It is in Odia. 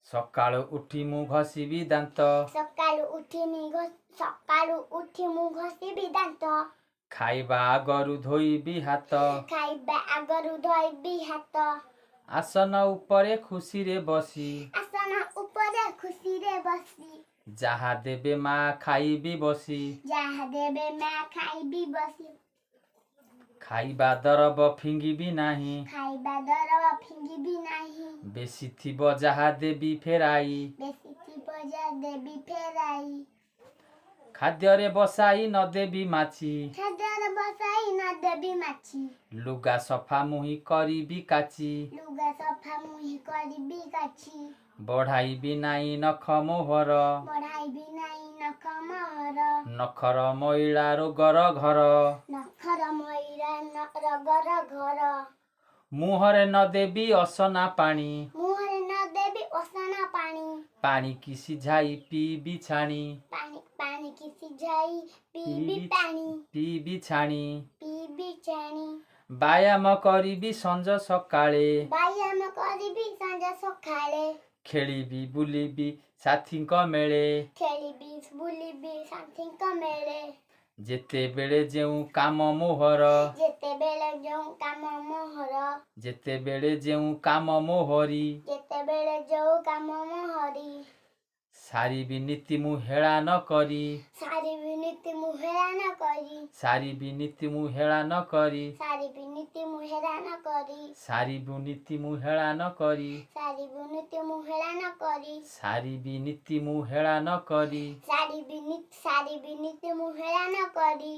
ସକାଳୁ ଉଠି ମୁଁ ଘଷିବି ଦାନ୍ତ। ସକାଳୁ ଉଠି ମୁଁ ଘଷିବି ଦାନ୍ତ। ଖାଇବା ଆଗରୁ ଧୋଇବି ହାତ। ଖାଇବା ଆଗରୁ ଧୋଇବି ହାତ। ଆସନ ଉପରେ ଖୁସିରେ ବସି। ଆସନ ଉପରେ ଖୁସିରେ ବସି। ଯାହା ଦେବେ ମା ଖାଇବି ବସି। ଯାହା ଦେବେ ମା ଖାଇବି ବସି। ଖାଇବା ଦରବ ଫିଙ୍ଗିବି ନାହିଁ। ଖାଇବା ଦରବ ଫିଙ୍ଗିବି ନାହିଁ। ବେଶୀ ଥିବ ଯାହା ଦେବି ଫେରାଇ। ବେଶୀ ଥିବ ଯାହା ଦେବି ଫେରାଇ। ଖାଦ୍ୟରେ ବସାଇ ନ ଦେବି ମାଛି। ଖାଦ୍ୟରେ ବସାଇ ନ ଦେବି ମାଛି। ଲୁଗା ସଫା ମୁହିଁ କରିବି କାଚି। ଲୁଗା ସଫା ମୁହିଁ କରିବି କାଚି। ବଢ଼ାଇବି ନାହିଁ ନଖ ମୋହର। ବଢ଼ାଇବି ନାହିଁ ନଖ ମୋହର। ନଖର ମଇଳା ରୋଗର ଘର। ନଖର ମଇଳା ରୋଗର ଘର। ମୁହଁରେ ନ ଦେବି ଅସନା ପାଣି। ମୁହଁରେ ନ ଦେବି ଅସନା ପାଣି। ପାଣି କି ସିଝାଇ ପିଇବି ଛାଣି। ପାଣି କି ସିଝାଇ ପିଇବି ପାଣି। ପିଇବି ଛାଣି। ପିଇବି ଛାଣି। ବ୍ୟାୟାମ କରିବି ସଞ୍ଜ ସକାଳେ। ବ୍ୟାୟାମ କରିବି ସଞ୍ଜ ସକାଳେ। ଖେଳିବି ବୁଲିବି ସାଥୀଙ୍କ ମେଳେ। ଖେଳିବି ବୁଲିବି ସାଥୀଙ୍କ ମେଳେ। ଯେତେବେଳେ ଯେଉଁ କାମ ମୋହର। ଯେତେବେଳେ ଯେଉଁ କାମ ମୋହର। ଯେତେବେଳେ ଯେଉଁ କାମ ମୋହରି। ଯେତେବେଳେ ଯେଉଁ କାମ ମୋହରି। ସାରିବି ନୀତି ମୁଁ ହେଳା ନ କରି। ସାରିବି ନୀତି ମୁଁ ହେଳା ନ କରି। ସାରିବି ନୀତି ମୁଁ ହେଳା ନ କରି। ସାରିବି ନୀତି ମୁଁ ହେଳା ନ କରି। ସାରିବୁ ନୀତି ମୁଁ ହେଳା ନ କରି। ସାରିବୁ ନୀତି ମୁଁ ହେଳା ନ କରି। ସାରିବି ନୀତି ମୁଁ ହେଳା ନ କରି। ସାରିବି ନୀତି ମୁଁ ହେଳା ନ କରି।